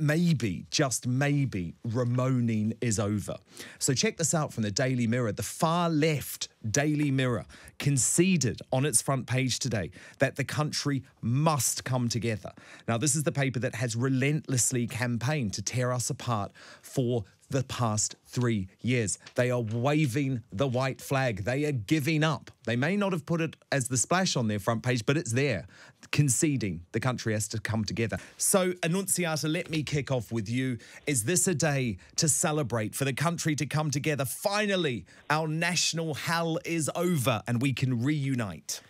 maybe, just maybe, Ramoning is over. So check this out from the Daily Mirror. The far left Daily Mirror conceded on its front page today that the country must come together. Now, this is the paper that has relentlessly campaigned to tear us apart for the past 3 years. They are waving the white flag. They are giving up. They may not have put it as the splash on their front page, but it's there, conceding the country has to come together. So, Annunziata, let me kick off with you. Is this a day to celebrate, for the country to come together? Finally, our national hell is over and we can reunite.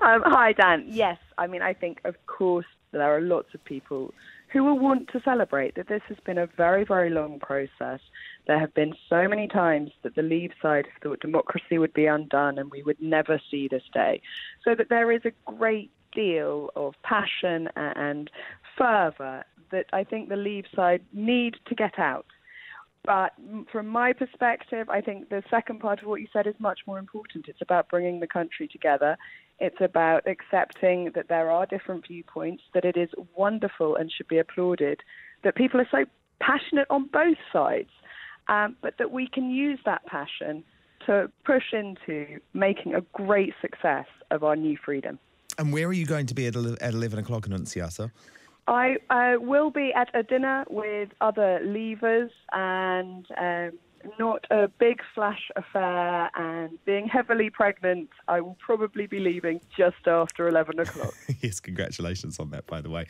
Hi, Dan. Yes, I mean, I think, of course, there are lots of people who will want to celebrate that this has been a very, very long process. There have been so many times that the Leave side thought democracy would be undone and we would never see this day. So that there is a great deal of passion and fervour that I think the Leave side need to get out. But from my perspective, I think the second part of what you said is much more important. It's about bringing the country together. It's about accepting that there are different viewpoints, that it is wonderful and should be applauded, that people are so passionate on both sides, but that we can use that passion to push into making a great success of our new freedom. And where are you going to be at 11 o'clock, Annunziata? I will be at a dinner with other Leavers and not a big flash affair, and being heavily pregnant, I will probably be leaving just after 11 o'clock. Yes, congratulations on that, by the way.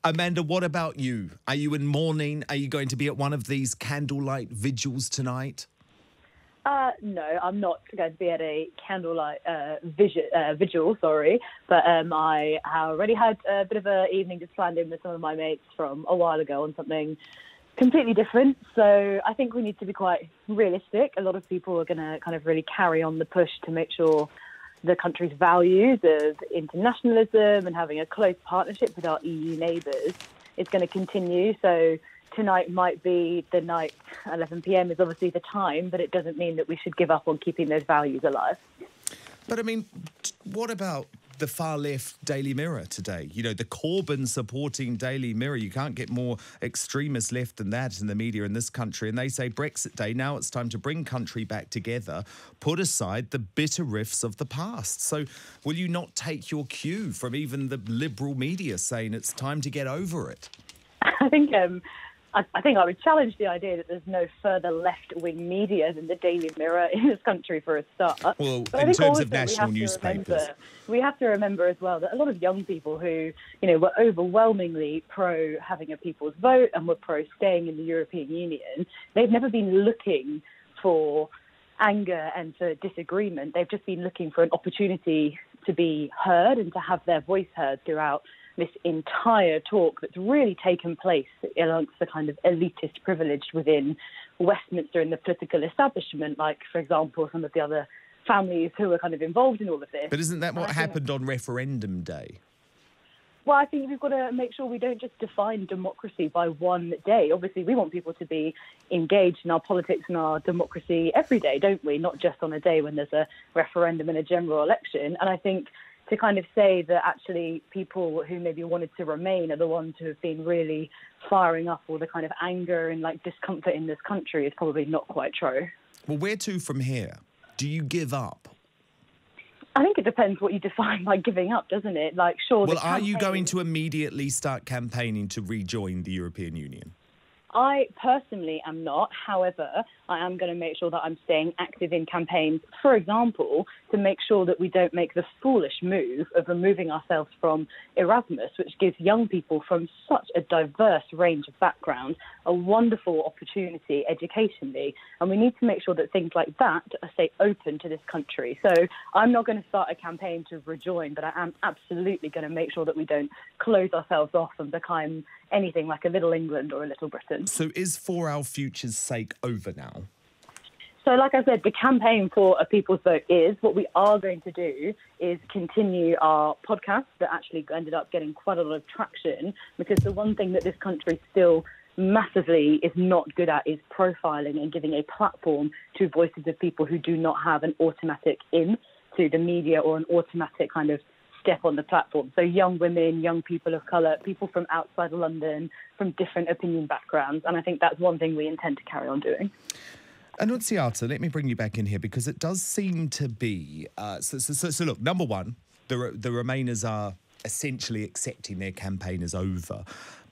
Amanda, what about you? Are you in mourning? Are you going to be at one of these candlelight vigils tonight? No, I'm not going to be at a candlelight vigil, but I already had a bit of an evening just planned in with some of my mates from a while ago on something completely different. So I think we need to be quite realistic. A lot of people are going to kind of really carry on the push to make sure the country's values of internationalism and having a close partnership with our EU neighbours is going to continue. So tonight might be the night. 11 p.m. is obviously the time, but it doesn't mean that we should give up on keeping those values alive. But I mean, what about the far left Daily Mirror today? You know, the Corbyn supporting Daily Mirror. You can't get more extremist left than that in the media in this country. And they say Brexit Day, now it's time to bring country back together, put aside the bitter rifts of the past. So will you not take your cue from even the liberal media saying it's time to get over it? I think I would challenge the idea that there's no further left-wing media than the Daily Mirror in this country for a start. Well, in terms of national newspapers. We have to remember as well that a lot of young people who, you know, were overwhelmingly pro having a people's vote and were pro staying in the European Union, they've never been looking for anger and for disagreement. They've just been looking for an opportunity to be heard and to have their voice heard throughout this entire talk that's really taken place amongst the kind of elitist privileged within Westminster and the political establishment, like, for example, some of the other families who are kind of involved in all of this. But isn't that what happened on referendum day? Well, I think we've got to make sure we don't just define democracy by one day. Obviously, we want people to be engaged in our politics and our democracy every day, don't we? Not just on a day when there's a referendum and a general election. And I think to kind of say that actually people who maybe wanted to remain are the ones who have been really firing up all the kind of anger and like discomfort in this country is probably not quite true. Well, where to from here? Do you give up? I think it depends what you define by giving up, doesn't it? Like, sure. Well, are you going to immediately start campaigning to rejoin the European Union? I personally am not. However, I am going to make sure that I'm staying active in campaigns, for example, to make sure that we don't make the foolish move of removing ourselves from Erasmus, which gives young people from such a diverse range of backgrounds a wonderful opportunity educationally. And we need to make sure that things like that stay open to this country. So I'm not going to start a campaign to rejoin, but I am absolutely going to make sure that we don't close ourselves off and become anything like a Little England or a Little Britain. So is For Our Future's Sake over now? So like I said, the campaign for a people's vote is, what we are going to do is continue our podcast that actually ended up getting quite a lot of traction, because the one thing that this country still massively is not good at is profiling and giving a platform to voices of people who do not have an automatic in to the media or an automatic kind of step on the platform. So young women, young people of colour, people from outside London, from different opinion backgrounds. And I think that's one thing we intend to carry on doing. Annunziata, let me bring you back in here because it does seem to be... So look, number one, the Remainers are essentially accepting their campaign is over.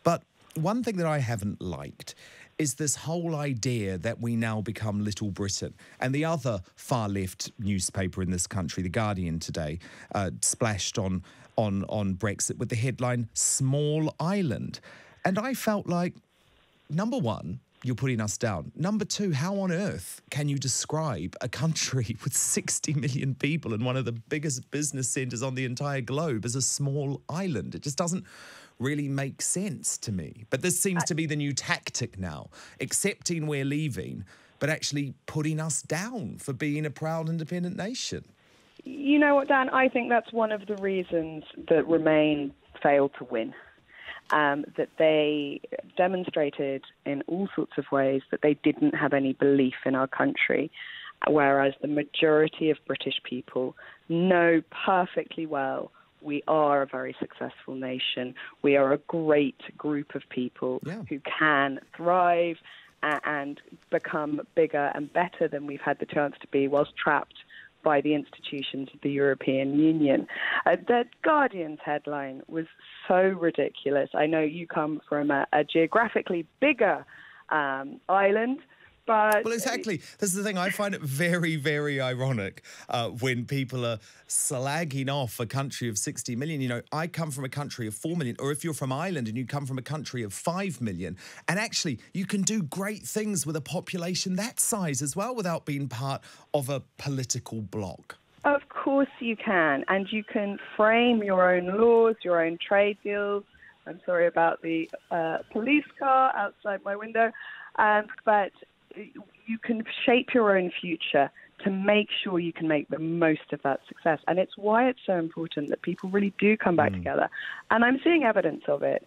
But one thing that I haven't liked is this whole idea that we now become Little Britain. And the other far-left newspaper in this country, The Guardian today, splashed on Brexit with the headline, Small Island. And I felt like, number one, you're putting us down. Number two, how on earth can you describe a country with 60 million people and one of the biggest business centres on the entire globe as a small island? It just doesn't really make sense to me. But this seems to be the new tactic now, accepting we're leaving, but actually putting us down for being a proud independent nation. You know what, Dan? I think that's one of the reasons that Remain failed to win. That they demonstrated in all sorts of ways that they didn't have any belief in our country, whereas the majority of British people know perfectly well we are a very successful nation. We are a great group of people who can thrive and become bigger and better than we've had the chance to be whilst trapped by the institutions of the European Union. The Guardian's headline was so ridiculous. I know you come from a geographically bigger island, but... Well, exactly. This is the thing. I find it very, very ironic when people are slagging off a country of 60 million. You know, I come from a country of 4 million, or if you're from Ireland and you come from a country of 5 million, and actually you can do great things with a population that size as well without being part of a political bloc. Of course you can, and you can frame your own laws, your own trade deals. I'm sorry about the police car outside my window, but you can shape your own future to make sure you can make the most of that success. And it's why it's so important that people really do come back together. And I'm seeing evidence of it,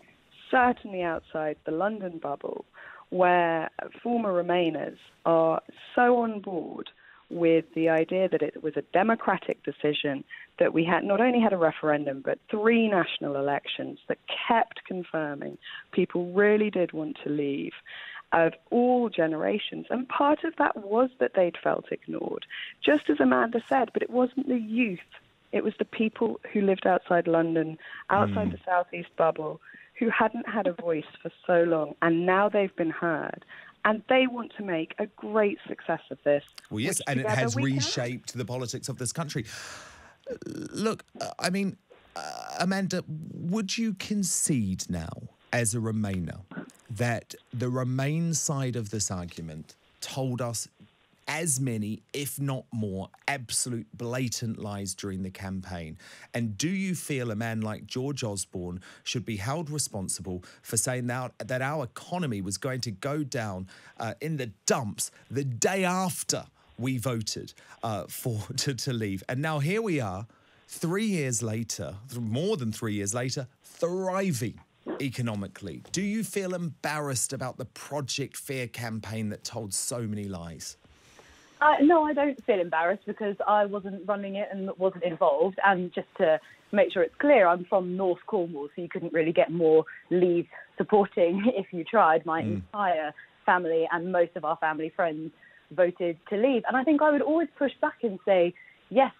certainly outside the London bubble, where former Remainers are so on board with the idea that it was a democratic decision, that we had not only had a referendum, but 3 national elections that kept confirming people really did want to leave, of all generations. And part of that was that they'd felt ignored, just as Amanda said, but it wasn't the youth. It was the people who lived outside London, outside the southeast bubble, who hadn't had a voice for so long, and now they've been heard. And they want to make a great success of this. Well, yes, and it has reshaped the politics of this country. Look, I mean, Amanda, would you concede now, as a Remainer, that the Remain side of this argument told us as many, if not more, absolute blatant lies during the campaign? And do you feel a man like George Osborne should be held responsible for saying that our economy was going to go down in the dumps the day after we voted to leave? And now here we are, 3 years later, more than 3 years later, thriving economically. Do you feel embarrassed about the Project Fair campaign that told so many lies? No, I don't feel embarrassed because I wasn't running it and wasn't involved. And just to make sure it's clear, I'm from North Cornwall, so you couldn't really get more Leave supporting if you tried. My entire family and most of our family friends voted to leave. And I think I would always push back and say, yes,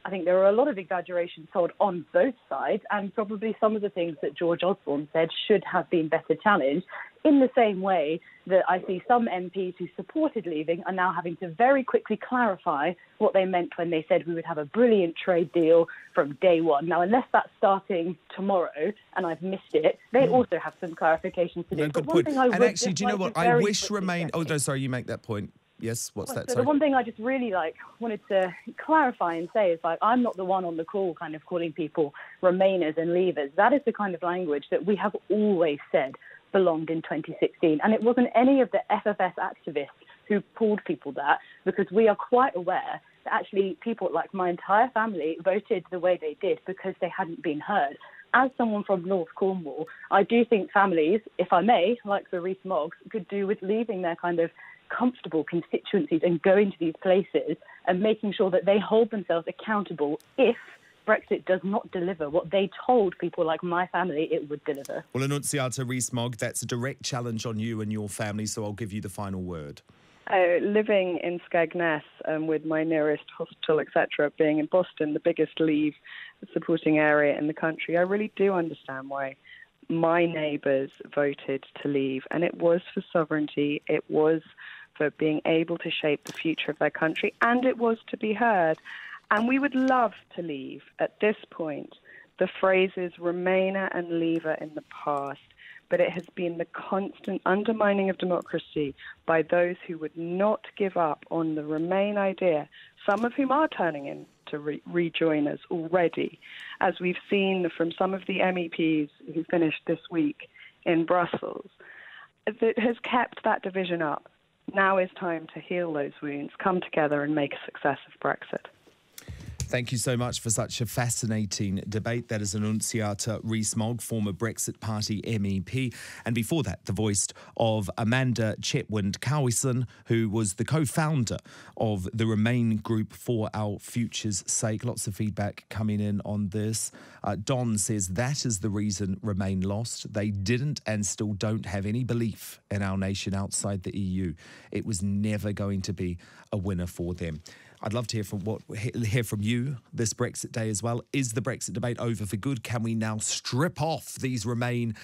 I think there are a lot of exaggerations told on both sides, and probably some of the things that George Osborne said should have been better challenged, in the same way that I see some MPs who supported leaving are now having to very quickly clarify what they meant when they said we would have a brilliant trade deal from day one. Now, unless that's starting tomorrow and I've missed it, they also have some clarifications to do. No, good point. And actually, do you know what? I wish Remain... Oh, no, sorry, you make that point. Yes, what's that? So the one thing I just really wanted to clarify and say is I'm not the one on the call kind of calling people Remainers and Leavers. That is the kind of language that we have always said belonged in 2016. And it wasn't any of the FFS activists who called people that, because we are quite aware that actually people like my entire family voted the way they did because they hadn't been heard. As someone from North Cornwall, I do think families, if I may, like the rees-moggs, could do with leaving their kind of comfortable constituencies and going to these places and making sure that they hold themselves accountable if Brexit does not deliver what they told people like my family it would deliver. Well, Annunziata rees-mogg, that's a direct challenge on you and your family, so I'll give you the final word. Living in Skegness with my nearest hospital, etc., being in Boston, the biggest Leave supporting area in the country, I really do understand why my neighbours voted to leave. And it was for sovereignty, it was for being able to shape the future of their country, and it was to be heard. And we would love to leave, at this point, the phrases Remainer and Leaver in the past. But it has been the constant undermining of democracy by those who would not give up on the Remain idea, some of whom are turning in to rejoin us already, as we've seen from some of the MEPs who finished this week in Brussels, that has kept that division up. Now is time to heal those wounds, come together and make a success of Brexit. Thank you so much for such a fascinating debate. That is Annunziata rees-mogg, former Brexit Party MEP. And before that, the voice of Amanda Chetwynd-Cowison, who was the co-founder of the Remain group for our future's sake. Lots of feedback coming in on this. Don says that is the reason Remain lost. They didn't and still don't have any belief in our nation outside the EU. It was never going to be a winner for them. I'd love to hear from you this Brexit day as well. Is the Brexit debate over for good? Can we now strip off these Remain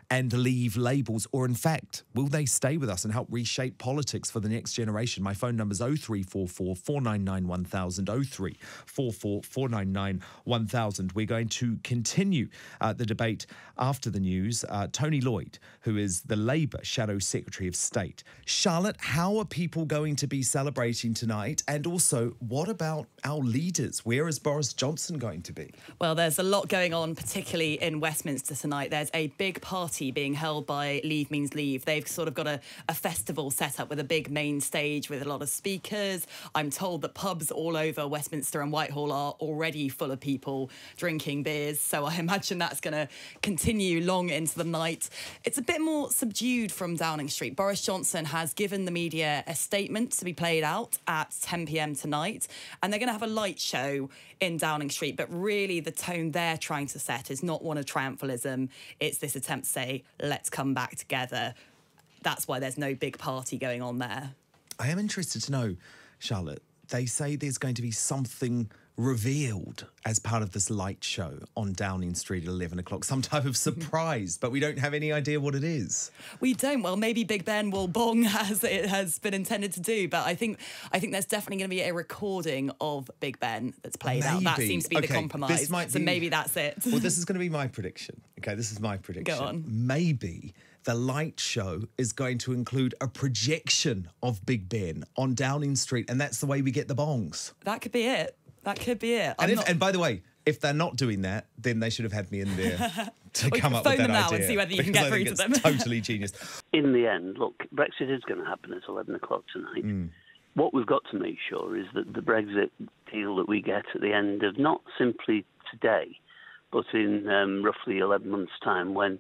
and Leave labels? Or in fact, will they stay with us and help reshape politics for the next generation? My phone number is 0344 499 1000, 0344 499 1000. We're going to continue the debate after the news. Tony Lloyd, who is the Labour Shadow Secretary of State. Charlotte, how are people going to be celebrating tonight? And also, what about our leaders? Where is Boris Johnson going to be? Well, there's a lot going on, particularly in Westminster tonight. There's a big party being held by Leave Means Leave. They've sort of got a festival set up with a big main stage with a lot of speakers. I'm told that pubs all over Westminster and Whitehall are already full of people drinking beers, so I imagine that's going to continue long into the night. It's a bit more subdued from Downing Street. Boris Johnson has given the media a statement to be played out at 10 p.m. tonight, and they're going to have a light show in Downing Street, but really the tone they're trying to set is not one of triumphalism. It's this attempt to say, let's come back together. That's why there's no big party going on there. I am interested to know, Charlotte, they say there's going to be something revealed as part of this light show on Downing Street at 11 o'clock, some type of surprise, but we don't have any idea what it is. We don't. Well, maybe Big Ben will bong as it has been intended to do, but I think there's definitely going to be a recording of Big Ben that's played out. That seems to be the compromise. So maybe that's it. Well, this is going to be my prediction. Okay, this is my prediction. Go on. Maybe the light show is going to include a projection of Big Ben on Downing Street, and that's the way we get the bongs. That could be it. That could be it. And by the way, if they're not doing that, then they should have had me in there to come up with that idea. Phone them now and see whether you can get through to them. Totally genius. In the end, look, Brexit is going to happen at 11 o'clock tonight. What we've got to make sure is that the Brexit deal that we get at the end of not simply today, but in roughly 11 months' time, when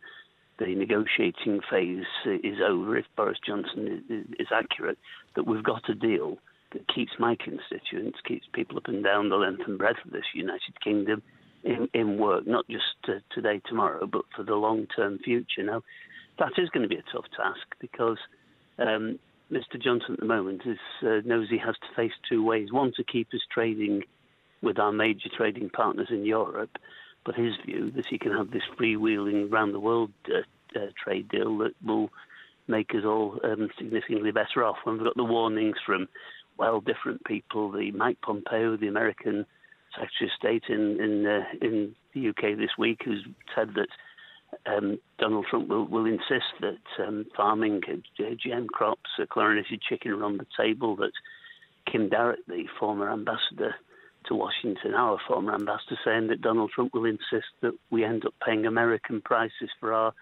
the negotiating phase is over, if Boris Johnson is accurate, that we've got a deal that keeps my constituents, keeps people up and down the length and breadth of this United Kingdom in work, not just today, tomorrow, but for the long-term future. Now, that is going to be a tough task because Mr Johnson at the moment knows he has to face two ways. One, to keep us trading with our major trading partners in Europe, but his view that he can have this freewheeling round the world trade deal that will make us all significantly better off. When we've got the warnings from different people, the Mike Pompeo, the American Secretary of State in the UK this week, who's said that Donald Trump will insist that farming GM crops, chlorinated chicken are on the table, that Kim Darrett, the former ambassador to Washington, our former ambassador, saying that Donald Trump will insist that we end up paying American prices for our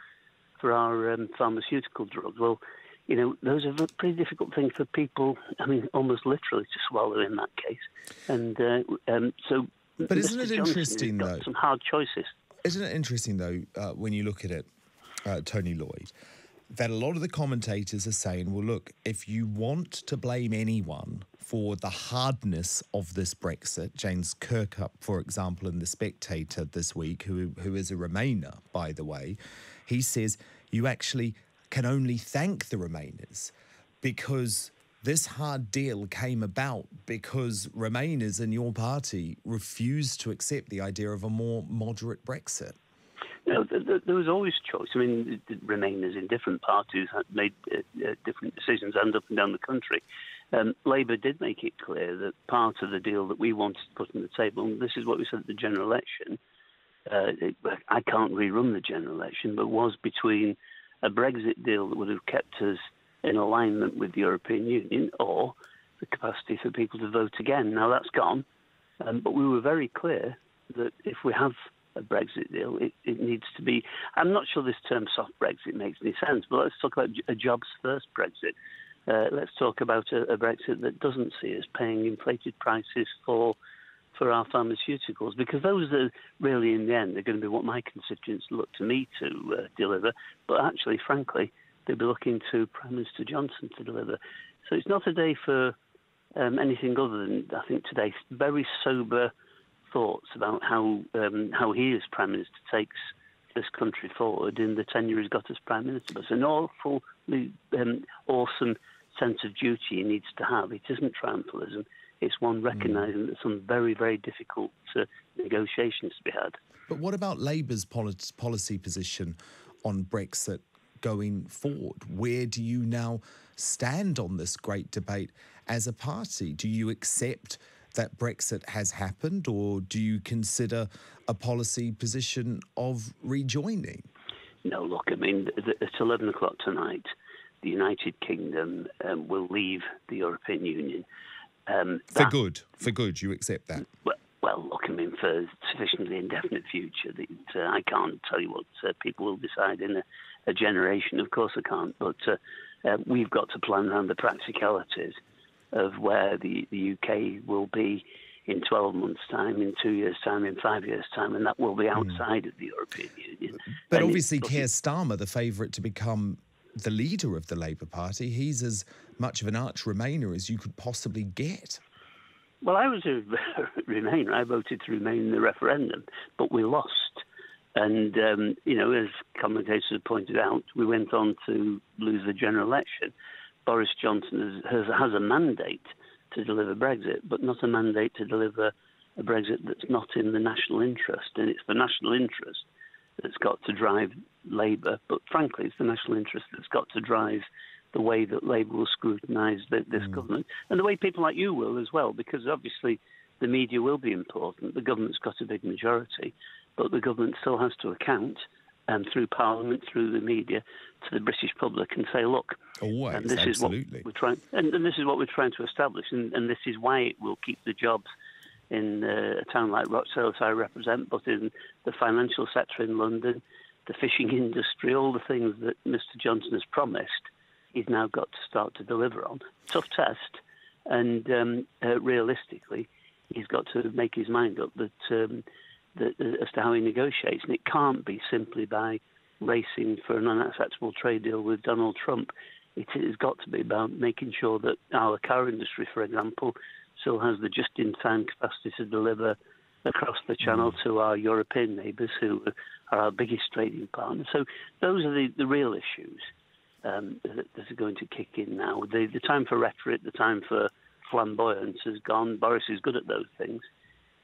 pharmaceutical drugs. Well, you know, those are pretty difficult things for people, I mean, almost literally to swallow in that case. And so... But isn't it interesting, though? Some hard choices. Isn't it interesting, though, when you look at it, Tony Lloyd, that a lot of the commentators are saying, well, look, if you want to blame anyone for the hardness of this Brexit. James Kirkup, for example, in The Spectator this week, who is a Remainer, by the way, he says you actually can only thank the Remainers because this hard deal came about because Remainers in your party refused to accept the idea of a more moderate Brexit. No, there was always choice. I mean, the Remainers in different parties had made different decisions and up and down the country. Labour did make it clear that part of the deal that we wanted to put on the table, and this is what we said at the general election, I can't rerun the general election, but was between a Brexit deal that would have kept us in alignment with the European Union or the capacity for people to vote again. Now, that's gone, but we were very clear that if we have a Brexit deal, it needs to be... I'm not sure this term soft Brexit makes any sense, but let's talk about a jobs-first Brexit. Let's talk about a Brexit that doesn't see us paying inflated prices for our pharmaceuticals, because those are really, in the end, they're going to be what my constituents look to me to deliver. But actually, frankly, they'll be looking to Prime Minister Johnson to deliver. So it's not a day for anything other than, I think, today, very sober thoughts about how he as Prime Minister takes this country forward in the tenure he's got as Prime Minister. But it's an awfully awesome sense of duty he needs to have. It isn't triumphalism. It's one recognising that some very, very difficult negotiations to be had. But what about Labour's policy position on Brexit going forward? Where do you now stand on this great debate as a party? Do you accept that Brexit has happened, or do you consider a policy position of rejoining? No, look, I mean, at 11 o'clock tonight, the United Kingdom will leave the European Union. For good, you accept that? Well, look, I mean, for a sufficiently indefinite future, I can't tell you what people will decide in a generation. Of course I can't, but we've got to plan around the practicalities of where the UK will be in 12 months' time, in 2 years' time, in 5 years' time, and that will be outside of the European Union. But obviously, Keir Starmer, the favourite to become the leader of the Labour Party, he's as much of an arch-Remainer as you could possibly get. Well, I was a Remainer. I voted to remain in the referendum, but we lost. And, as commentators have pointed out, we went on to lose the general election. Boris Johnson has a mandate to deliver Brexit, but not a mandate to deliver a Brexit that's not in the national interest. And it's the national interest that's got to drive Labour. But frankly, it's the national interest that's got to drive the way that Labour will scrutinise this government, and the way people like you will as well, because obviously the media will be important. The government's got a big majority, but the government still has to account through Parliament, through the media, to the British public and say, look, always, and this absolutely. Is what we're trying, and this is what we're trying to establish, and this is why it will keep the jobs in a town like Rochdale, that I represent, but in the financial sector in London, the fishing industry, all the things that Mr Johnson has promised, he's now got to start to deliver on. Tough test, and realistically, he's got to make his mind up that as to how he negotiates, and it can't be simply by racing for an unacceptable trade deal with Donald Trump. It has got to be about making sure that our car industry, for example, still has the just-in-time capacity to deliver across the channel to our European neighbours, who are our biggest trading partners. So those are the real issues that are going to kick in now. The time for rhetoric, the time for flamboyance has gone. Boris is good at those things.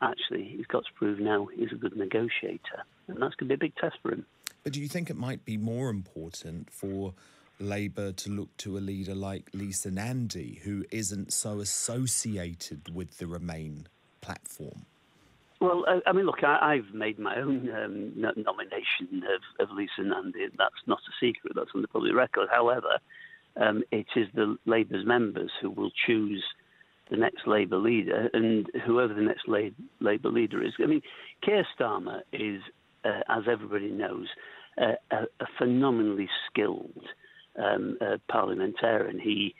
Actually, he's got to prove now he's a good negotiator, and that's going to be a big test for him. But do you think it might be more important for Labour to look to a leader like Lisa Nandy, who isn't so associated with the Remain platform? Well, I mean, look, I've made my own nomination of Lisa Nandy. That's not a secret. That's on the public record. However, it is the Labour's members who will choose the next Labour leader, and whoever the next Labour leader is. I mean, Keir Starmer is, as everybody knows, a phenomenally skilled parliamentarian. He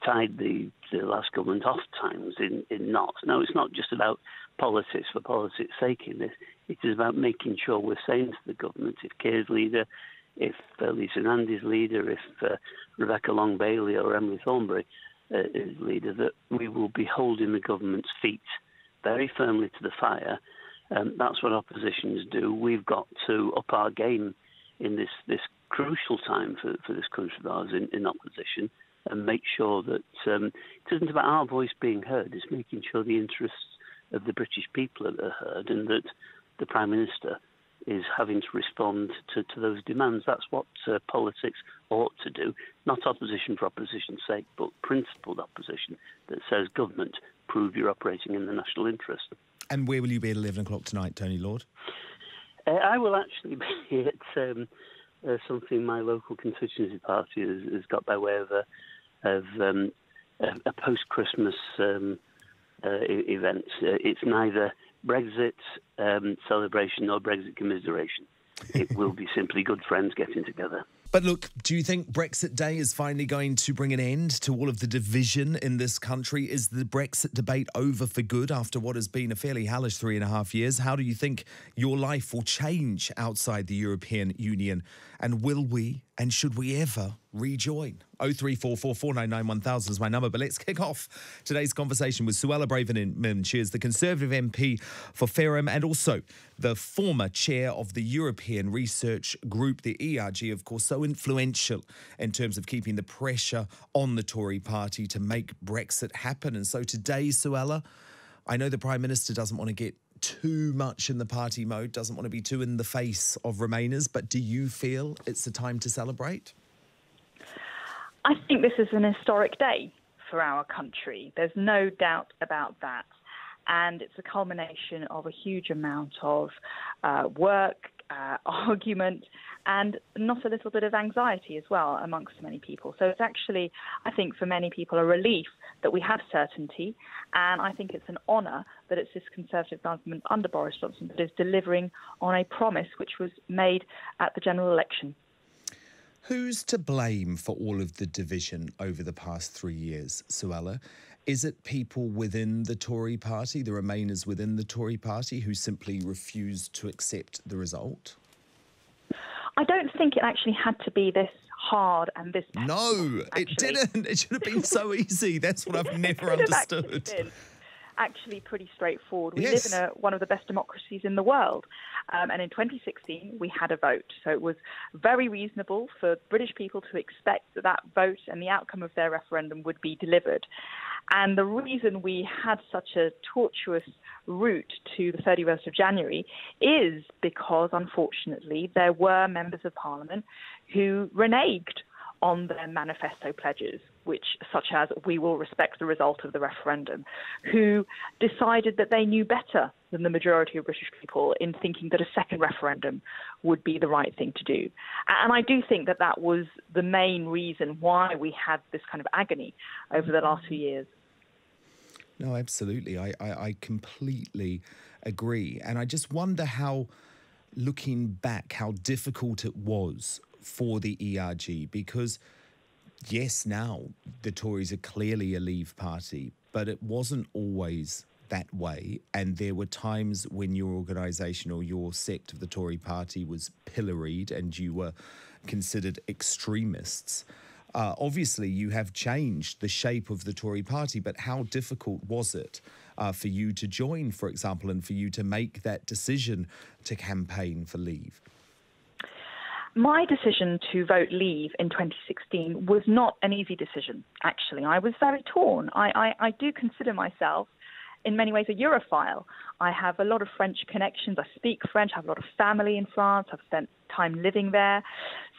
tied the last government off times in knots. Now, it's not just about politics for politics' sake in this. It is about making sure we're saying to the government, if Keir's leader, if Lisa Nandy's leader, if Rebecca Long-Bailey or Emily Thornberry as leader, that we will be holding the government's feet very firmly to the fire. That's what oppositions do. We've got to up our game in this crucial time for this country of ours in opposition, and make sure that it isn't about our voice being heard, it's making sure the interests of the British people are heard, and that the Prime Minister is having to respond to those demands. That's what politics ought to do, not opposition for opposition's sake, but principled opposition that says, government, prove you're operating in the national interest. And where will you be at 11 o'clock tonight, Tony Lord? I will actually be at something my local constituency party has got by way of a post-Christmas event. It's neither Brexit celebration nor Brexit commiseration. It will be simply good friends getting together. But look, do you think Brexit Day is finally going to bring an end to all of the division in this country? Is the Brexit debate over for good after what has been a fairly hellish 3.5 years? How do you think your life will change outside the European Union? And will we and should we ever rejoin? 0344 499 1000 is my number. But let's kick off today's conversation with Suella Braverman. She is the Conservative MP for Fareham and also the former chair of the European Research Group, the ERG, of course, so influential in terms of keeping the pressure on the Tory party to make Brexit happen. And so today, Suella, I know the Prime Minister doesn't want to get too much in the party mode, doesn't want to be too in the face of Remainers, but do you feel it's a time to celebrate? I think this is an historic day for our country. There's no doubt about that. And it's a culmination of a huge amount of work, argument, and not a little bit of anxiety as well amongst many people. So it's actually, I think, for many people, a relief that we have certainty. And I think it's an honour that it's this Conservative government under Boris Johnson that is delivering on a promise which was made at the general election. Who's to blame for all of the division over the past 3 years, Suella? Is it people within the Tory party, the Remainers within the Tory party, who simply refused to accept the result? I don't think it actually had to be this hard and this... No, it didn't. It should have been so easy. That's what I've never understood. Actually pretty straightforward. We live in one of the best democracies in the world. And in 2016, we had a vote. So it was very reasonable for British people to expect that that vote and the outcome of their referendum would be delivered. And the reason we had such a tortuous route to the 31st of January is because, unfortunately, there were members of Parliament who reneged on their manifesto pledges, such as we will respect the result of the referendum, who decided that they knew better than the majority of British people in thinking that a second referendum would be the right thing to do. And I do think that that was the main reason why we had this kind of agony over the last few years. No, absolutely. I completely agree. And I just wonder how, looking back, how difficult it was for the ERG, because yes, now the Tories are clearly a Leave party, but it wasn't always that way. And there were times when your organisation or your sect of the Tory party was pilloried and you were considered extremists. Obviously, you have changed the shape of the Tory party, but how difficult was it for you to join, for example, and for you to make that decision to campaign for Leave? My decision to vote Leave in 2016 was not an easy decision, actually. I was very torn. I do consider myself, in many ways, a Europhile. I have a lot of French connections. I speak French. I have a lot of family in France. I've spent time living there.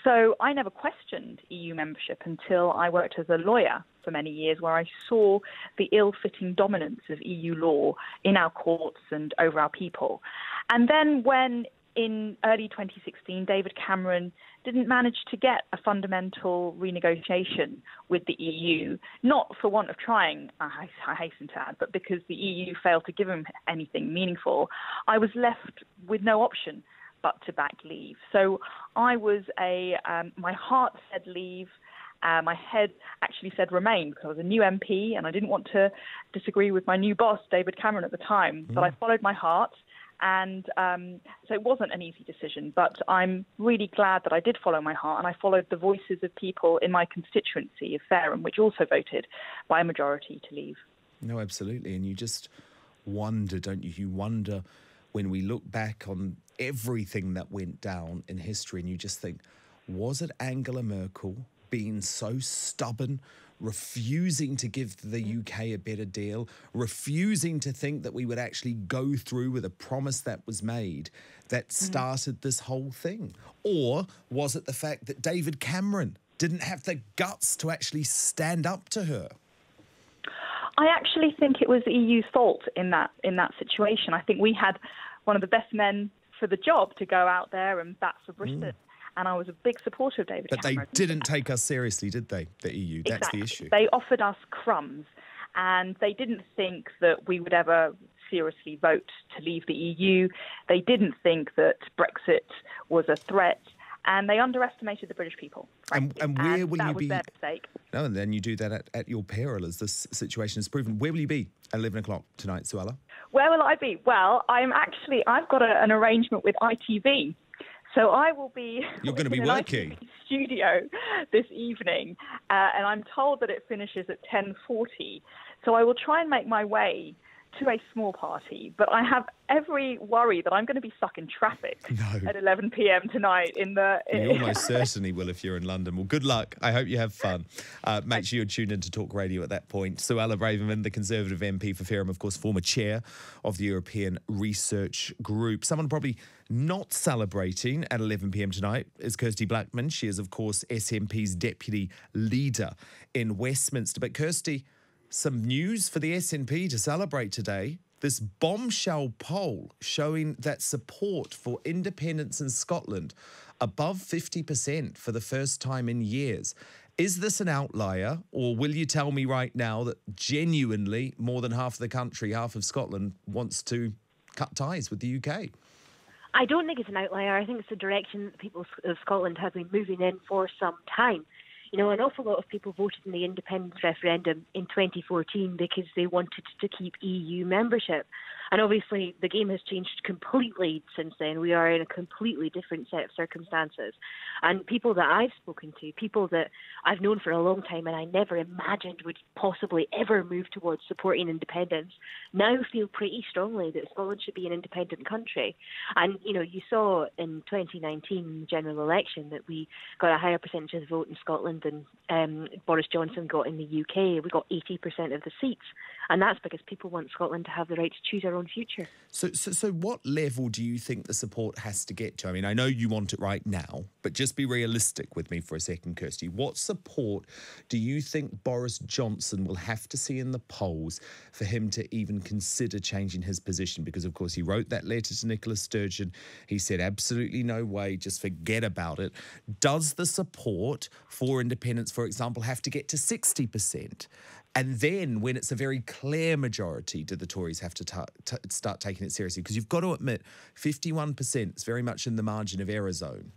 So I never questioned EU membership until I worked as a lawyer for many years, where I saw the ill-fitting dominance of EU law in our courts and over our people. And then when in early 2016, David Cameron didn't manage to get a fundamental renegotiation with the EU, not for want of trying, I hasten to add, but because the EU failed to give him anything meaningful, I was left with no option but to back Leave. So I was my heart said Leave, my head actually said Remain, because I was a new MP and I didn't want to disagree with my new boss, David Cameron, at the time. But I followed my heart And so it wasn't an easy decision, but I'm really glad that I did follow my heart, and I followed the voices of people in my constituency of Fareham, which also voted by a majority to leave. No, absolutely. And you just wonder, don't you? You wonder when we look back on everything that went down in history, and you just think, was it Angela Merkel being so stubborn, refusing to give the UK a better deal, refusing to think that we would actually go through with a promise that was made that started this whole thing? Or was it the fact that David Cameron didn't have the guts to actually stand up to her? I actually think it was the EU's fault in that situation. I think we had one of the best men for the job to go out there and bat for Britain. And I was a big supporter of David Cameron. But they didn't take us seriously, did they, the EU? That's Exactly. the issue. They offered us crumbs, and they didn't think that we would ever seriously vote to leave the EU. They didn't think that Brexit was a threat, and they underestimated the British people. And where will that you was be? their mistake. No, and then you do that at your peril, as this situation has proven. Where will you be at 11 o'clock tonight, Suella? Where will I be? Well, I've got an arrangement with ITV. So I will be You're going to be in an working. ITV studio this evening, and I'm told that it finishes at 10:40. So I will try and make my way to a small party, but I have every worry that I'm going to be stuck in traffic at 11 p.m. tonight. You almost certainly will if you're in London. Well, good luck. I hope you have fun. Make sure you're tuned in to Talk Radio at that point. Suella Braverman, the Conservative MP for Fareham, of course, former chair of the European Research Group. Someone probably not celebrating at 11 p.m. tonight is KIRSTY BLACKMAN. She is, of course, SNP's deputy leader in Westminster. But KIRSTY, some news for the SNP to celebrate today. This bombshell poll showing that support for independence in Scotland above 50% for the first time in years. Is this an outlier, or will you tell me right now that genuinely more than half of the country, half of Scotland, wants to cut ties with the UK? I don't think it's an outlier. I think it's the direction that the people of Scotland have been moving in for some time. You know, an awful lot of people voted in the independence referendum in 2014 because they wanted to keep EU membership. And obviously, the game has changed completely since then. We are in a completely different set of circumstances. And people that I've spoken to, people that I've known for a long time and I never imagined would possibly ever move towards supporting independence, now feel pretty strongly that Scotland should be an independent country. And, you know, you saw in 2019, the general election, that we got a higher percentage of the vote in Scotland than Boris Johnson got in the UK. We got 80% of the seats. And that's because people want Scotland to have the right to choose our own future. So what level do you think the support has to get to? I mean, I know you want it right now, but just be realistic with me for a second, KIRSTY. What support do you think Boris Johnson will have to see in the polls for him to even consider changing his position? Because, of course, he wrote that letter to Nicola Sturgeon. He said, absolutely no way, just forget about it. Does the support for independence, for example, have to get to 60%? And then, when it's a very clear majority, do the Tories have to start taking it seriously? Because you've got to admit, 51% is very much in the margin of error zone.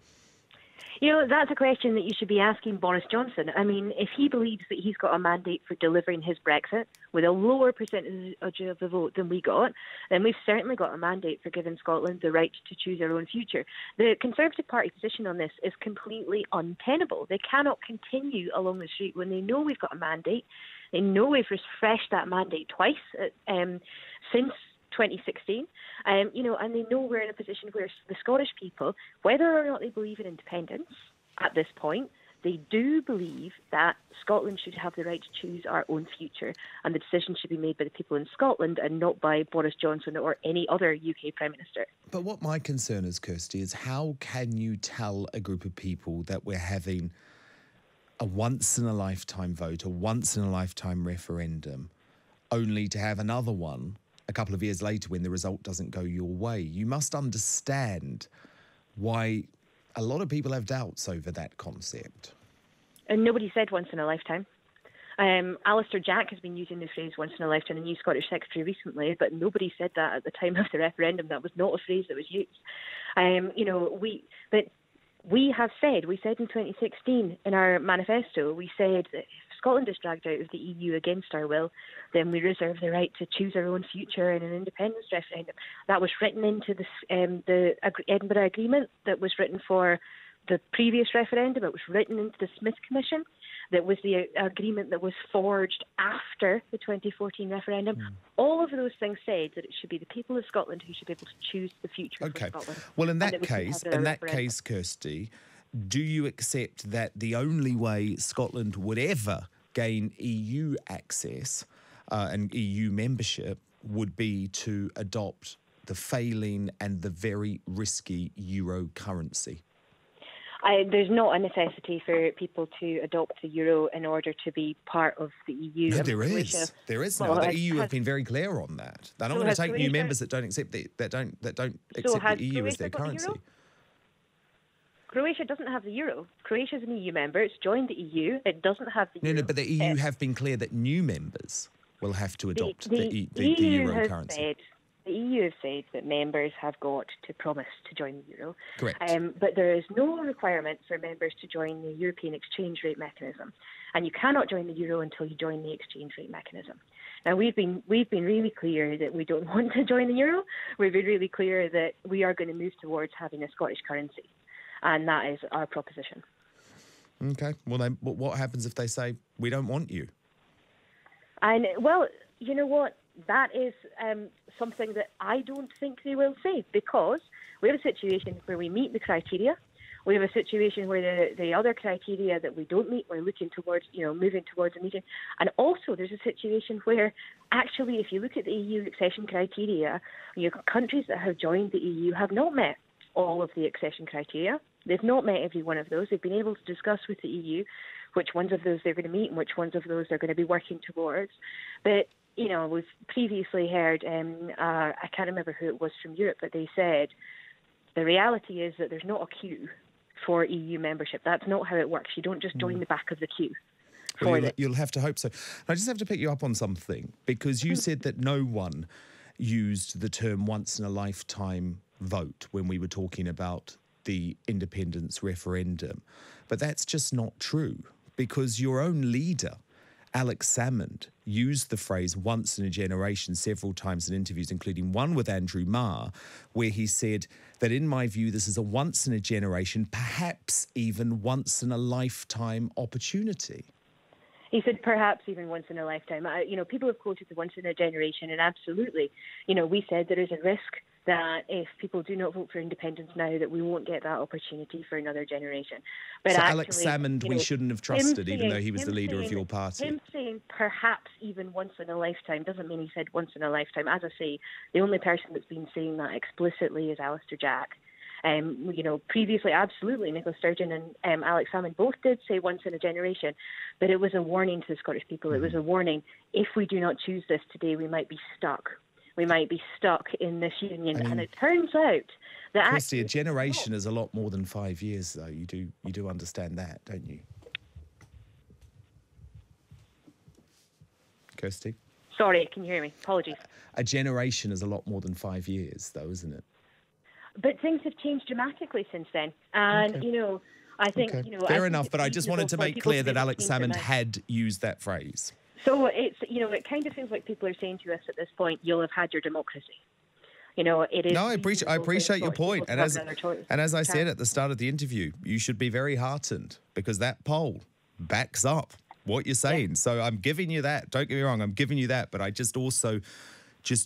You know, that's a question that you should be asking Boris Johnson. I mean, if he believes that he's got a mandate for delivering his Brexit with a lower percentage of the vote than we got, then we've certainly got a mandate for giving Scotland the right to choose our own future. The Conservative Party position on this is completely untenable. They cannot continue along the street when they know we've got a mandate. They know we've refreshed that mandate twice since 2016, you know, and they know we're in a position where the Scottish people, whether or not they believe in independence at this point, they do believe that Scotland should have the right to choose our own future, and the decision should be made by the people in Scotland and not by Boris Johnson or any other UK Prime Minister. But what my concern is, KIRSTY, is how can you tell a group of people that we're having a once-in-a-lifetime vote, a once-in-a-lifetime referendum, only to have another one a couple of years later when the result doesn't go your way? You must understand why a lot of people have doubts over that concept. And nobody said once in a lifetime. Alistair Jack has been using the phrase once in a lifetime, the new Scottish Secretary recently, but nobody said that at the time of the referendum. That was not a phrase that was used. You know, we have said, we said in 2016 in our manifesto, we said that if Scotland is dragged out of the EU against our will, then we reserve the right to choose our own future in an independence referendum. That was written into the Edinburgh Agreement that was written for the previous referendum. It was written into the Smith Commission. That was the agreement that was forged after the 2014 referendum. All of those things said that it should be the people of Scotland who should be able to choose the future for Scotland. Well, in that case, Kirsty, do you accept that the only way Scotland would ever gain EU access and EU membership would be to adopt the failing and the very risky euro currency? There's not a necessity for people to adopt the euro in order to be part of the EU. No, there is. There is now. The EU have been very clear on that. They're not going to take new members that don't accept the EU as their currency. Croatia doesn't have the euro. Croatia's an EU member. It's joined the EU. It doesn't have the euro. No, but the EU have been clear that new members will have to adopt the euro currency. The EU have said that members have got to promise to join the euro. Correct. But there is no requirement for members to join the European exchange rate mechanism. And you cannot join the euro until you join the exchange rate mechanism. Now, we've been really clear that we don't want to join the euro. We've been really clear that we are going to move towards having a Scottish currency. And that is our proposition. Okay. Well, then what happens if they say, we don't want you? And, well, you know what? That is something that I don't think they will say, because we have a situation where we meet the criteria. We have a situation where the other criteria that we don't meet, we're looking towards, moving towards a meeting. And also there's a situation where actually, if you look at the EU accession criteria, countries that have joined the EU have not met all of the accession criteria. They've not met every one of those. They've been able to discuss with the EU which ones of those they're going to meet and which ones of those they're going to be working towards. But we've previously heard, I can't remember who it was from Europe, but they said the reality is that there's not a queue for EU membership. That's not how it works. You don't just join the back of the queue. Well, you'll have to hope so. I just have to pick you up on something, because you said that no one used the term once-in-a-lifetime vote when we were talking about the independence referendum. But that's just not true, because your own leader, Alex Salmond, used the phrase once in a generation several times in interviews, including one with Andrew Marr, where he said that, in my view, this is a once in a generation, perhaps even once in a lifetime opportunity. He said perhaps even once in a lifetime. People have quoted the once in a generation, and absolutely, we said there is a risk that if people do not vote for independence now, that we won't get that opportunity for another generation. But so actually, Alex Salmond, we shouldn't have trusted, even though he was the leader of your party. Him saying perhaps even once in a lifetime doesn't mean he said once in a lifetime. As I say, the only person that's been saying that explicitly is Alistair Jack. Previously, absolutely, Nicola Sturgeon and Alex Salmond both did say once in a generation, but it was a warning to the Scottish people. It was a warning. If we do not choose this today, we might be stuck. We might be stuck in this union. And it turns out that Kirsty, a generation is a lot more than 5 years, though. You do understand that, don't you? Kirsty? Sorry, can you hear me? Apologies. A generation is a lot more than 5 years, though, isn't it? But things have changed dramatically since then. And, I think, Fair enough, but I just wanted to make clear that Alex Salmond had used that phrase. So it's, it kind of feels like people are saying to us at this point, you'll have had your democracy. It is. No, I appreciate your point. And as I said at the start of the interview, you should be very heartened, because that poll backs up what you're saying. Yeah. So I'm giving you that. Don't get me wrong, I'm giving you that. But I just also...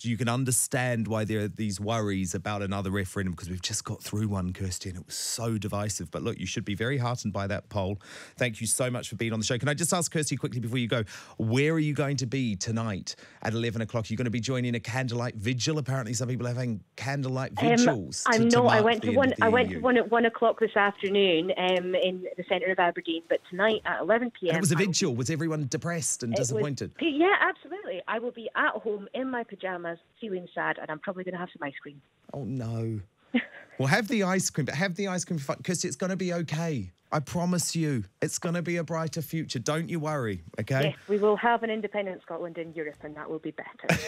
you can understand why there are these worries about another referendum, because we've just got through one, Kirsty, and it was so divisive. But look, you should be very heartened by that poll. Thank you so much for being on the show. Can I just ask Kirsty quickly before you go, where are you going to be tonight at 11 o'clock? You're going to be joining a candlelight vigil. Apparently some people are having candlelight vigils. I'm not. I went to one at 1 o'clock this afternoon in the centre of Aberdeen, but tonight at 11 p.m. And it was a vigil. Was everyone depressed and disappointed? Yeah, absolutely. I will be at home in my pyjamas, feeling sad, and I'm probably going to have some ice cream. Oh, no. Well, have the ice cream, but have the ice cream for fun, because it's going to be okay. I promise you, it's going to be a brighter future. Don't you worry, okay? Yes, we will have an independent Scotland in Europe, and that will be better.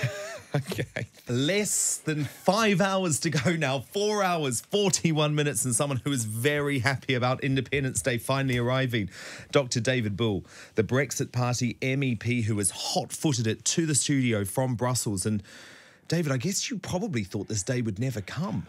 Okay. Less than 5 hours to go now. 4 hours, 41 minutes, and someone who is very happy about Independence Day finally arriving. Dr. David Bull, the Brexit Party MEP who has hot-footed it to the studio from Brussels. And David, I guess you probably thought this day would never come.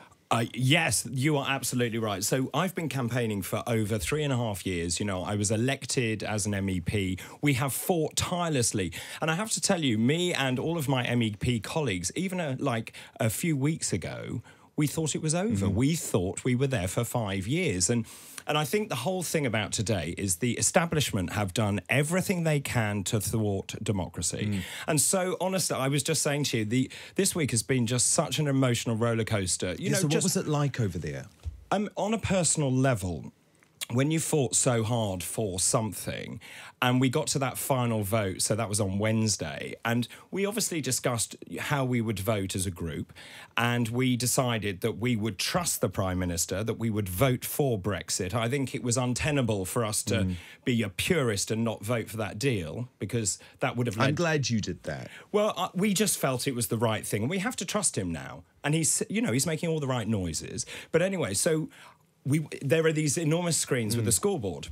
Yes, you are absolutely right. So I've been campaigning for over 3.5 years. You know, I was elected as an MEP. We have fought tirelessly. And I have to tell you, me and all of my MEP colleagues, even like a few weeks ago, we thought it was over. We thought we were there for 5 years. And I think the whole thing about today is the establishment have done everything they can to thwart democracy. And so, honestly, I was just saying to you, this week has been just such an emotional roller coaster. So what was it like over there? On a personal level, when you fought so hard for something, and we got to that final vote, so that was on Wednesday, and we obviously discussed how we would vote as a group, and we decided that we would trust the Prime Minister, that we would vote for Brexit. I think it was untenable for us to be a purist and not vote for that deal, because that would have led... I'm glad you did that. Well, we just felt it was the right thing, and we have to trust him now. And he's making all the right noises. But anyway, so... there are these enormous screens with the scoreboard.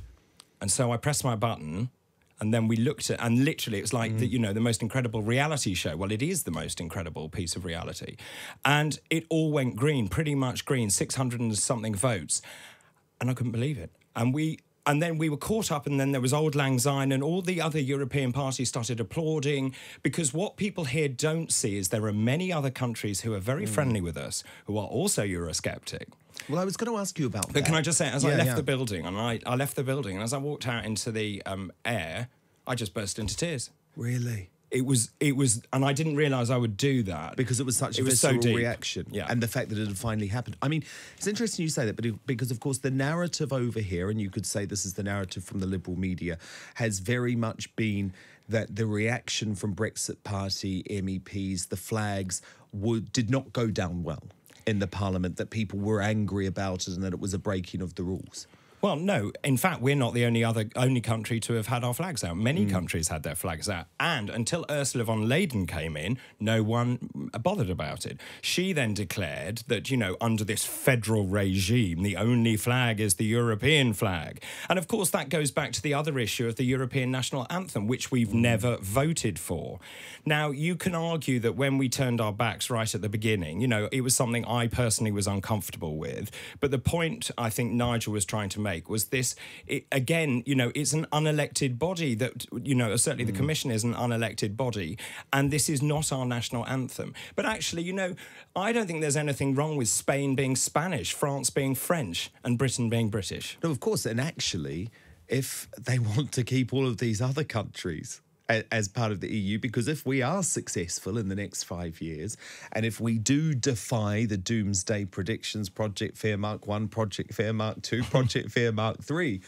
And so I pressed my button, and then we looked at, and literally it was like, the most incredible reality show. Well, it is the most incredible piece of reality. And it all went green, pretty much green, 600 and something votes. And I couldn't believe it. And then we were caught up, and then there was Auld Lang Syne, and all the other European parties started applauding, because what people here don't see is there are many other countries who are very friendly with us, who are also Eurosceptic. Well, I was going to ask you about that. But can I just say, as I left the building, and I left the building, and as I walked out into the air, I just burst into tears. Really? It was, and I didn't realise I would do that. Because it was such a visceral reaction. Yeah. And the fact that it had finally happened. I mean, it's interesting you say that, because, of course, the narrative over here, and you could say this is the narrative from the liberal media, has very much been that the reaction from Brexit Party MEPs, the flags, did not go down well in the Parliament, that people were angry about it and that it was a breaking of the rules. Well, no. In fact, we're not the only country to have had our flags out. Many countries had their flags out. And until Ursula von der Leyen came in, no one bothered about it. She then declared that, under this federal regime, the only flag is the European flag. And, of course, that goes back to the other issue of the European national anthem, which we've never voted for. Now, you can argue that when we turned our backs right at the beginning, it was something I personally was uncomfortable with. But the point I think Nigel was trying to make was this, again, it's an unelected body that, certainly the Commission is an unelected body, and this is not our national anthem. But actually, I don't think there's anything wrong with Spain being Spanish, France being French, and Britain being British. No, of course, and actually, if they want to keep all of these other countries as part of the EU, because if we are successful in the next 5 years, and if we do defy the doomsday predictions, Project Fairmark 1, Project Fairmark 2, Project Fairmark 3,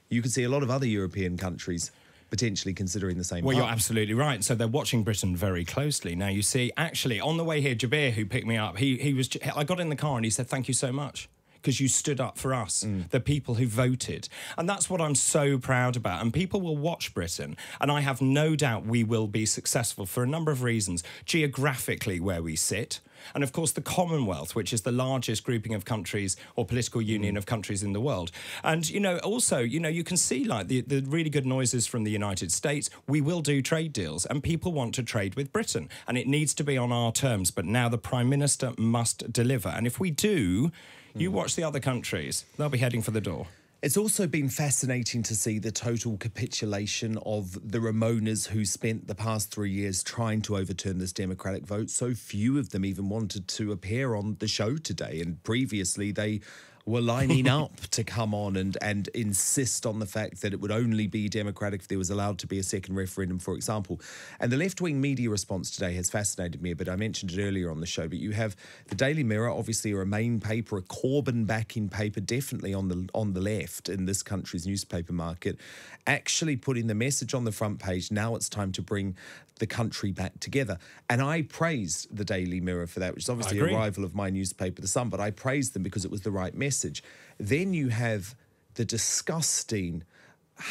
you could see a lot of other European countries potentially considering the same. Well, you're absolutely right. So they're watching Britain very closely. Now, you see, actually, on the way here, Jabir, who picked me up, I got in the car and he said, "Thank you so much, because you stood up for us, the people who voted." And that's what I'm so proud about. And people will watch Britain, and I have no doubt we will be successful for a number of reasons. Geographically, where we sit, and of course the Commonwealth, which is the largest grouping of countries or political union of countries in the world. And, also, you can see like the really good noises from the United States. We will do trade deals, and people want to trade with Britain, and it needs to be on our terms. But now the Prime Minister must deliver. And if we do, you watch the other countries, they'll be heading for the door. It's also been fascinating to see the total capitulation of the Ramonas who spent the past 3 years trying to overturn this Democratic vote. So few of them even wanted to appear on the show today. And previously they were lining up to come on and insist on the fact that it would only be Democratic if there was allowed to be a second referendum, for example. And the left-wing media response today has fascinated me, but I mentioned it earlier on the show, but you have the Daily Mirror, obviously a Remain paper, a Corbyn-backing paper, definitely on the left in this country's newspaper market, actually putting the message on the front page, now it's time to bring the country back together. And I praised the Daily Mirror for that, which is obviously a rival of my newspaper, The Sun, but I praised them because it was the right message. Then you have the disgusting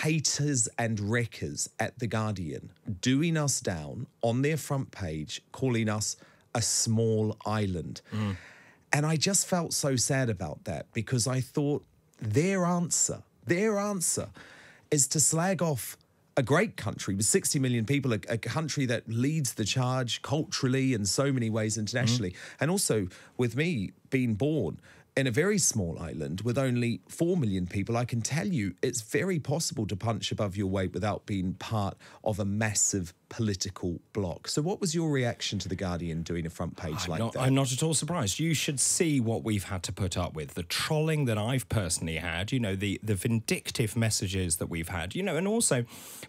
haters and wreckers at The Guardian doing us down on their front page, calling us a small island. And I just felt so sad about that, because I thought their answer is to slag off a great country with 60 million people, a country that leads the charge culturally in so many ways internationally. And also, with me being born in a very small island with only 4 million people, I can tell you it's very possible to punch above your weight without being part of a massive political bloc. So what was your reaction to The Guardian doing a front page that? I'm not at all surprised. You should see what we've had to put up with. The trolling that I've personally had, you know, the vindictive messages that we've had, you know, and also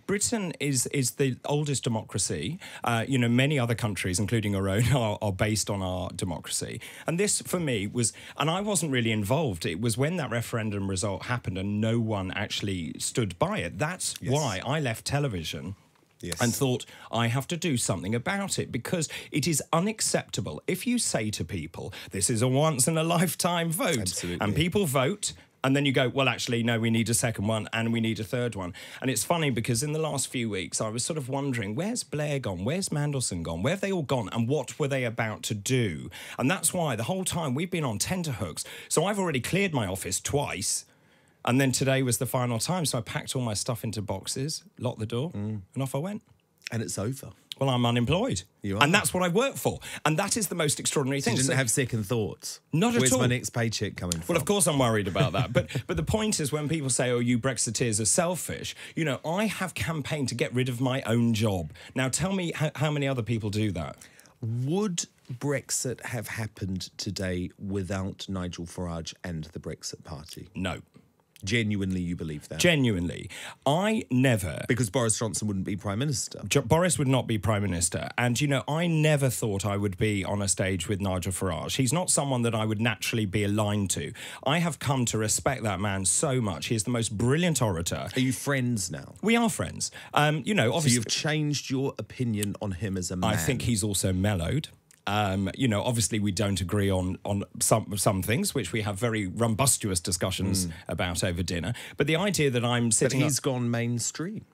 Britain is the oldest democracy. You know, many other countries, including our own, are based on our democracy. And this, for me, was, and I wasn't really involved. It was when that referendum result happened and no one actually stood by it. That's why I left television. And thought, I have to do something about it, because it is unacceptable if you say to people, this is a once-in-a-lifetime vote, and people vote, and then you go, well, actually, no, we need a second one, and we need a third one. And it's funny, because in the last few weeks, I was sort of wondering, where's Blair gone? Where's Mandelson gone? Where have they all gone? And what were they about to do? And that's why the whole time we've been on tenterhooks. So I've already cleared my office twice. And then today was the final time, so I packed all my stuff into boxes, locked the door, and off I went. And it's over. Well, I'm unemployed. You are. And that's what I work for. And that is the most extraordinary thing. You didn't have second thoughts? Not at all. Where's my next paycheck coming from? Well, of course I'm worried about that. But the point is, when people say, oh, you Brexiteers are selfish, you know, I have campaigned to get rid of my own job. Now, tell me how many other people do that? Would Brexit have happened today without Nigel Farage and the Brexit Party? No. Genuinely, you believe that? Genuinely. I never... Because Boris Johnson wouldn't be Prime Minister. Boris would not be Prime Minister. And, you know, I never thought I would be on a stage with Nigel Farage. He's not someone that I would naturally be aligned to. I have come to respect that man so much. He's the most brilliant orator. Are you friends now? We are friends. You know, obviously... So you've changed your opinion on him as a man? I think he's also mellowed. You know, obviously we don't agree on some things, which we have very rumbustious discussions about over dinner. But the idea that I'm sitting... But he's gone mainstream.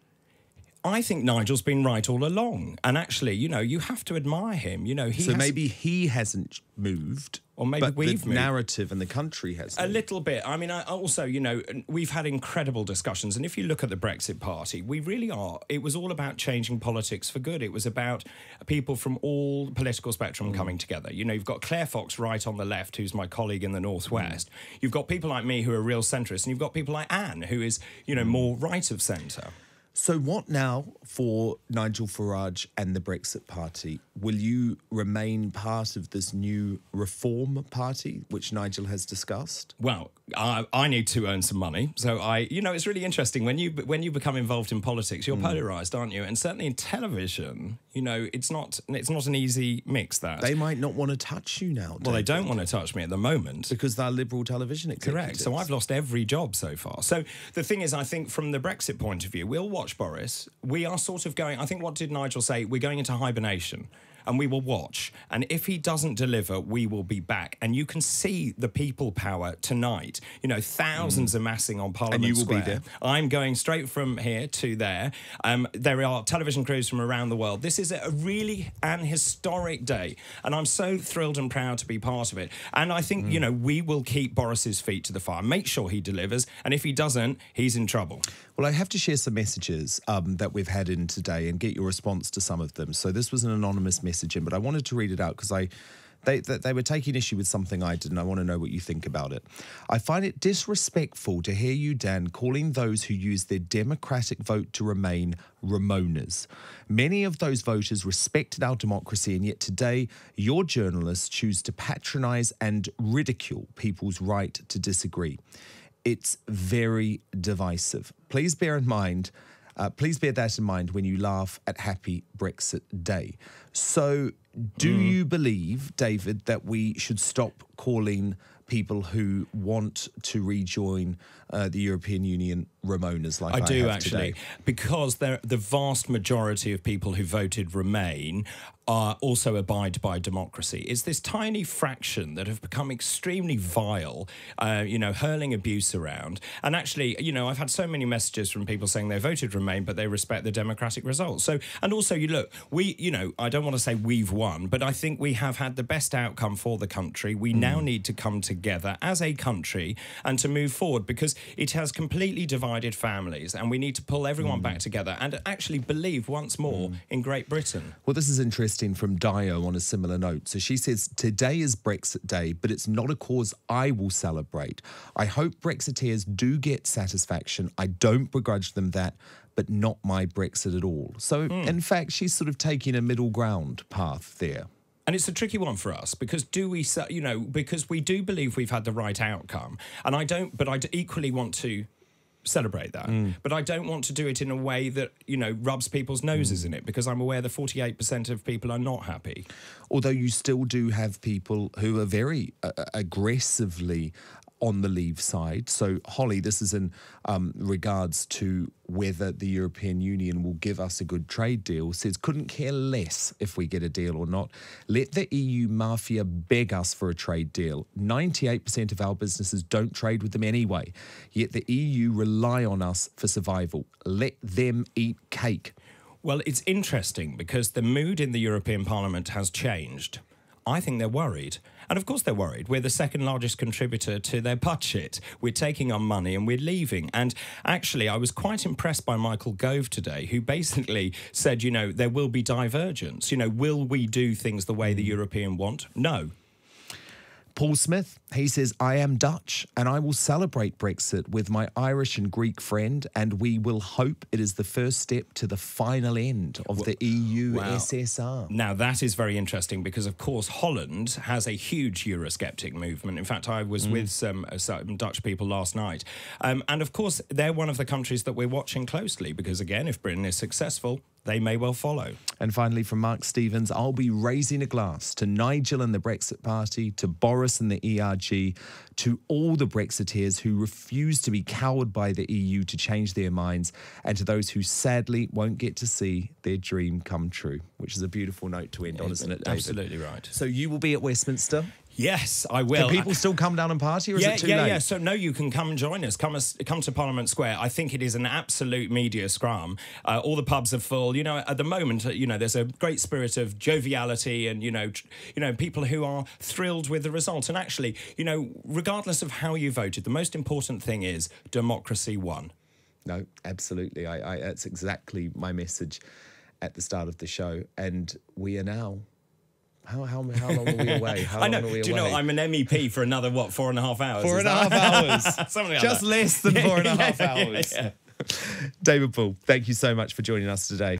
I think Nigel's been right all along. And actually, you know, you have to admire him. You know, So maybe he hasn't moved... Or maybe but we've the moved. narrative and the country has moved. A little bit. I mean, I also, you know, we've had incredible discussions. And if you look at the Brexit Party, we really are. It was all about changing politics for good. It was about people from all political spectrum coming together. You know, you've got Claire Fox right on the left, who's my colleague in the Northwest. You've got people like me who are real centrists. And you've got people like Anne, who is, you know, more right of centre. So what now for Nigel Farage and the Brexit Party? Will you remain part of this new Reform Party, which Nigel has discussed? Well, I need to earn some money. So you know, it's really interesting. When you become involved in politics, you're polarised, aren't you? And certainly in television, you know, it's not an easy mix, that. They might not want to touch you now, Well, they don't want to touch me at the moment. Because they're liberal television executives. Correct. So I've lost every job so far. So the thing is, I think from the Brexit point of view, we'll watch Boris. We are sort of going, I think, what did Nigel say? We're going into hibernation. And we will watch. And if he doesn't deliver, we will be back. And you can see the people power tonight. You know, thousands amassing on Parliament And you will Square. be there. I'm going straight from here to there. There are television crews from around the world. This is a really an historic day. And I'm so thrilled and proud to be part of it. And I think, you know, we will keep Boris's feet to the fire. Make sure he delivers. And if he doesn't, he's in trouble. Well, I have to share some messages that we've had in today and get your response to some of them. So this was an anonymous message in, but I wanted to read it out because they were taking issue with something I did, and I want to know what you think about it. I find it disrespectful to hear you, Dan, calling those who use their democratic vote to remain Ramonas. Many of those voters respected our democracy, and yet today your journalists choose to patronise and ridicule people's right to disagree. It's very divisive. Please bear that in mind when you laugh at Happy Brexit Day. So do you believe, David, that we should stop calling people who want to rejoin the European Union Ramonas like I do have actually, today? because the vast majority of people who voted Remain also abide by democracy. It's this tiny fraction that have become extremely vile, hurling abuse around. And actually, I've had so many messages from people saying they voted Remain, but they respect the democratic results. So, and also, I don't want to say we've won, but I think we have had the best outcome for the country. We now need to come together as a country and to move forward, because it has completely divided families, and we need to pull everyone back together and actually believe once more in Great Britain. Well, this is interesting from Dio on a similar note. So she says, today is Brexit Day, but it's not a cause I will celebrate. I hope Brexiteers do get satisfaction. I don't begrudge them that, but not my Brexit at all. So, in fact, she's sort of taking a middle ground path there. And it's a tricky one for us, because because we do believe we've had the right outcome. And I equally want to celebrate that. But I don't want to do it in a way that, rubs people's noses in it, because I'm aware that 48% of people are not happy. Although you still do have people who are very aggressively on the Leave side. So, Holly, this is in regards to whether the European Union will give us a good trade deal, says couldn't care less if we get a deal or not. Let the EU mafia beg us for a trade deal. 98% of our businesses don't trade with them anyway, yet the EU rely on us for survival. Let them eat cake. Well, it's interesting because the mood in the European Parliament has changed. I think they're worried. And of course they're worried. We're the second largest contributor to their budget. We're taking our money and we're leaving. And actually, I was quite impressed by Michael Gove today, who basically said, there will be divergence. Will we do things the way the European want? No. Paul Smith, he says, I am Dutch and I will celebrate Brexit with my Irish and Greek friend, and we will hope it is the first step to the final end of the EU SSR. Now, that is very interesting because, of course, Holland has a huge Eurosceptic movement. In fact, I was with some Dutch people last night. And, of course, they're one of the countries that we're watching closely because, again, if Britain is successful, they may well follow. And finally, from Mark Stevens, I'll be raising a glass to Nigel and the Brexit Party, to Boris and the ERG, to all the Brexiteers who refuse to be cowed by the EU to change their minds, and to those who sadly won't get to see their dream come true, which is a beautiful note to end on, isn't it, David? Absolutely right. So you will be at Westminster? Yes, I will. Can people still come down and party, or is it too late? Yeah. So, no, you can come and join us. Come to Parliament Square. I think it is an absolute media scrum. All the pubs are full. At the moment, there's a great spirit of joviality and, people who are thrilled with the result. And actually, regardless of how you voted, the most important thing is democracy won. No, absolutely. That's exactly my message at the start of the show. And we are now... How long are we away? I know. Do you know, I'm an MEP for another, 4.5 hours? 4.5 hours. Something like Just that. less than 4.5 hours. Yeah. David Poole, thank you so much for joining us today.